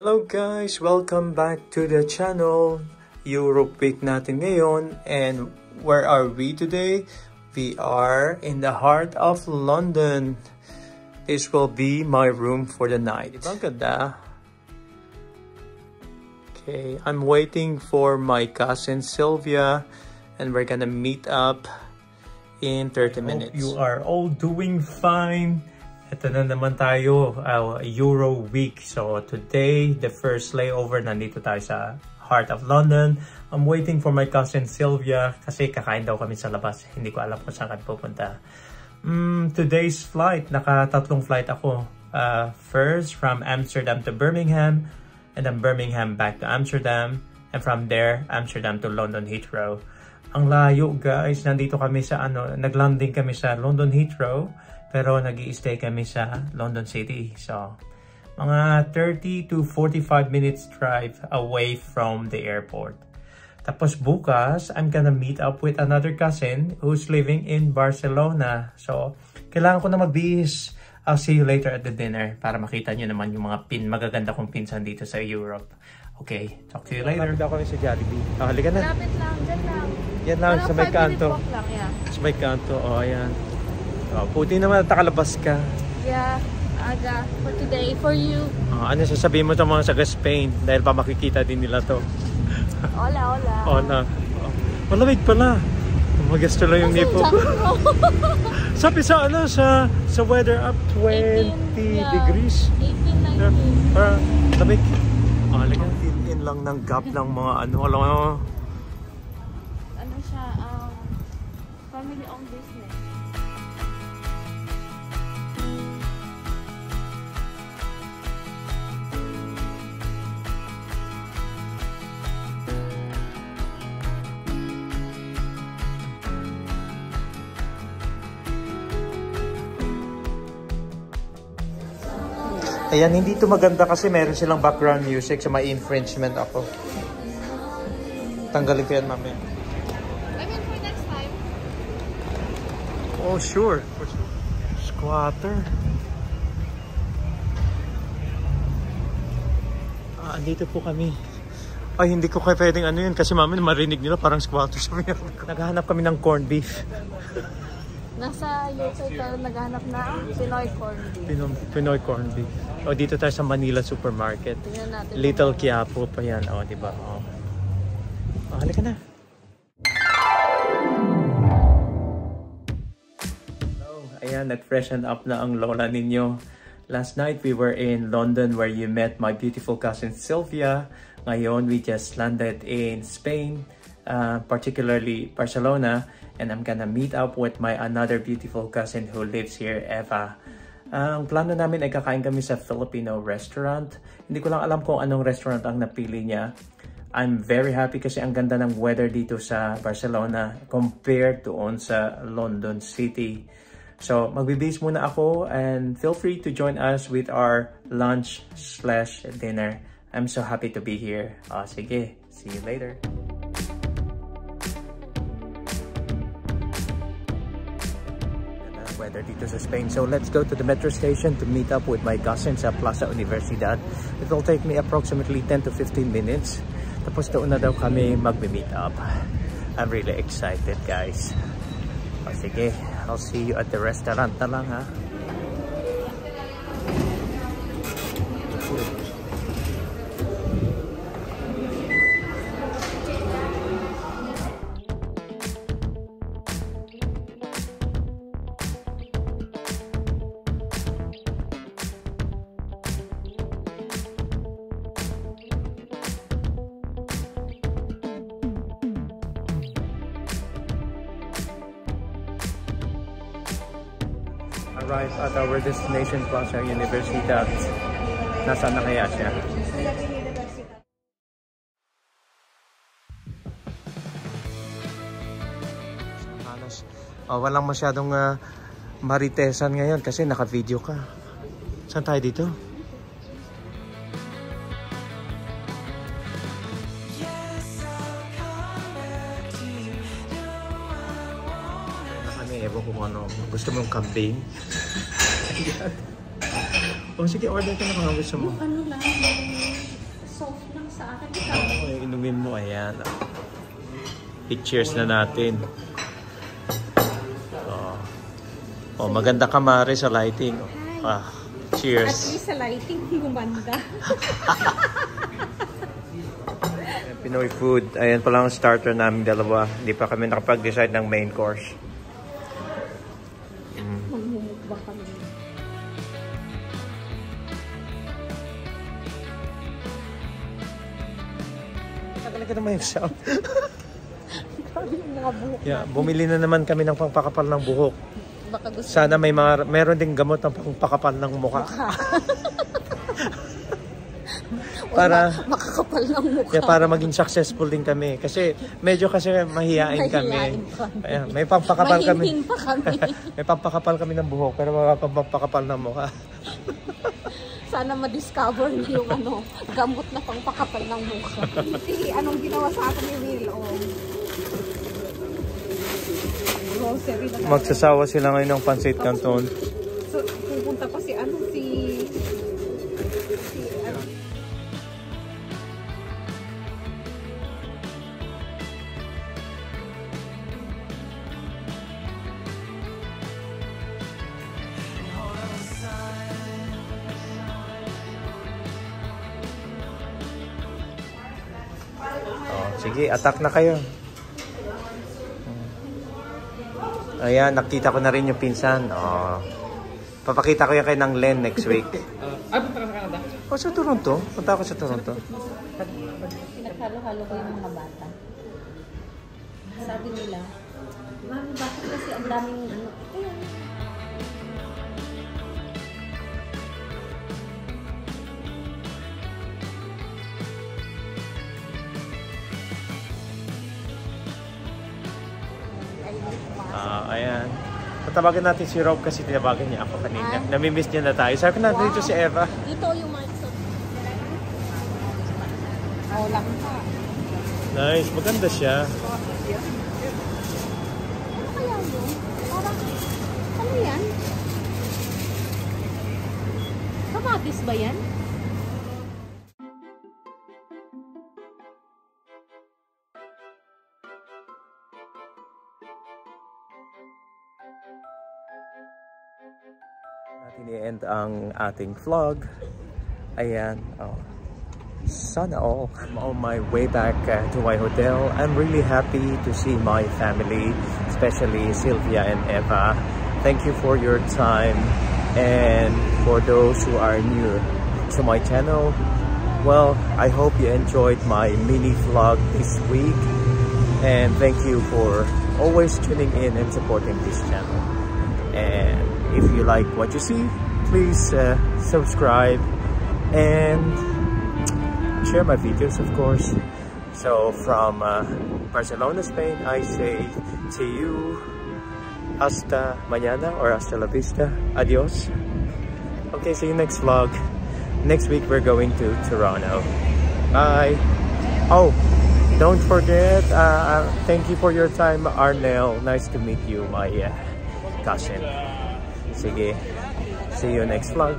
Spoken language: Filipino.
Hello guys! Welcome back to the channel. Europe week natin ngayon. And where are we today? We are in the heart of London. This will be my room for the night. Diba ganda? Okay, I'm waiting for my cousin Sylvia. And we're gonna meet up in 30 minutes. Hope you are all doing fine. Ito na naman tayo, Euro week. So today, the first layover, nandito tayo sa heart of London. I'm waiting for my cousin Sylvia kasi kakain daw kami sa labas. Hindi ko alam kung saan kami pupunta. Today's flight, naka-tatlong flight ako. First, from Amsterdam to Birmingham. And then Birmingham back to Amsterdam. And from there, Amsterdam to London Heathrow. Ang layo guys, nandito kami sa naglanding kami sa London Heathrow. Pero nag-i-stay kami sa London City. So, mga 30 to 45 minutes drive away from the airport. Tapos bukas, I'm gonna meet up with another cousin who's living in Barcelona. So, kailangan ko na magbihis. I'll see you later at the dinner para makita nyo naman yung mga magaganda kong pinsan dito sa Europe. Okay, talk to you later. Lapit daw kami sa Jollibee. Halika na. Lapit lang, dyan lang. Yan lang, sa may kanto. Sa may kanto, ayan. Oh, puti naman nakalabas ka. Yeah, aga for today, for you. Ano sasabihin mo sa mga taga Spain? Dahil pa makikita din nila to. Hola, hola. Hola. Malamig pala. Magasto lang yung nipo ko. Sabi sa sa weather up 20 degrees. 18, 19. Parang lamig. Halika. In lang ng gap ng mga alam mo. Ano siya, family-owned business. Ayan, hindi ito maganda kasi meron silang background music so may infringement ako. Tanggalin ko yan mamaya. I mean for next time. Oh, sure. Squatter. Andito po kami. Ay, hindi ko pwedeng yun kasi mami marinig nila parang squatter sa mga. Naghahanap kami ng corned beef. Nasa UK pero naghanap na Pinoy corned beef. Pinoy corned beef. O dito tayo sa Manila Supermarket. Little Quiapo pa yan. O, diba? O. Halika na. Hello. Ayan, nag-freshen up na ang lola ninyo. Last night we were in London where you met my beautiful cousin Sylvia. Ngayon we just landed in Spain, particularly Barcelona. And I'm gonna meet up with my another beautiful cousin who lives here, Eva. Ang plano namin ay kakain kami sa Filipino restaurant. Hindi ko lang alam kung anong restaurant ang napili niya. I'm very happy kasi ang ganda ng weather dito sa Barcelona compared to sa London City. So magbibihis muna ako and feel free to join us with our lunch/dinner. I'm so happy to be here. Sige, see you later. Weather dito sa Spain. So let's go to the metro station to meet up with my cousin sa Plaza Universidad. It will take me approximately 10 to 15 minutes. Tapos doon na daw kami magme-meet up. I'm really excited guys. Sige, I'll see you at the restaurant na lang ha. Arrive at our destination, Plaza Universidad. Nasaan na kaya siya? Walang masyadong maritesan ngayon kasi naka-video ka. Saan tayo dito? Ewan kung ano. Gusto mong kambing? O sige, order ka na kung gusto mo. Ano lang. sa akin. Ito. Inumin mo, ayan. I-cheers na natin. Oh, maganda ka, Mare, sa lighting. Cheers. At least sa lighting, gumanda. Pinoy food. Ayan pa lang ang starter namin dalawa. Hindi pa kami nakapag-decide ng main course. Magmumukbang kami. Talaga naman yung sound. Grabe yung mga buhok. Yeah, bumili na naman kami ng pangpakapal ng buhok. Baka gusto Sana meron ding gamot ng pangpakapal ng mukha. Para makakapal ng mukha. Yeah, para maging successful din kami. Kasi medyo mahihain kami. Ayan, may pampakapal kami. Mahihin pa kami. May pampakapal kami ng buhok pero wala pang pampakapal ng mukha. Sana ma-discover niyo yung gamot na pangpakapal ng mukha. Kasi anong ginawa sa akin ni Will? Grocery na Magsasawa sila ngayon ng Pancit Canton. So, pupunta pa si Sige, attack na kayo. Ayan, nakita ko na rin yung pinsan. Papakita ko yan kay ng Len next week. Punta ka sa Canada? Sa Toronto. Punta ako sa Toronto. Pinaghalo-halo ko yung mga bata. Sabi nila, Mami, bakit kasi ang daming Ayan. Patawagan natin si Rob kasi tinawagan niya ako kanina. Namimiss niya na tayo. Sabi ko na dito si Eva. Dito yung mindset. Lang pa. Nice. Maganda siya. Ano kaya yun? Parang, ano yan? Kamatis ba yan? Natin i-end ang ating vlog. Ayan. Sana all. I'm on my way back to my hotel. I'm really happy to see my family, especially Sylvia and Eva. Thank you for your time. And for those who are new to my channel, well, I hope you enjoyed my mini vlog this week. And thank you for always tuning in and supporting this channel. And if you like what you see, please subscribe and share my videos, of course. So from Barcelona, Spain, I say to you, hasta mañana or hasta la vista. Adios. Okay, see you next vlog. Next week we're going to Toronto. Bye. Oh, don't forget, thank you for your time, Arnel. Nice to meet you, my cousin. Sige. See you next vlog.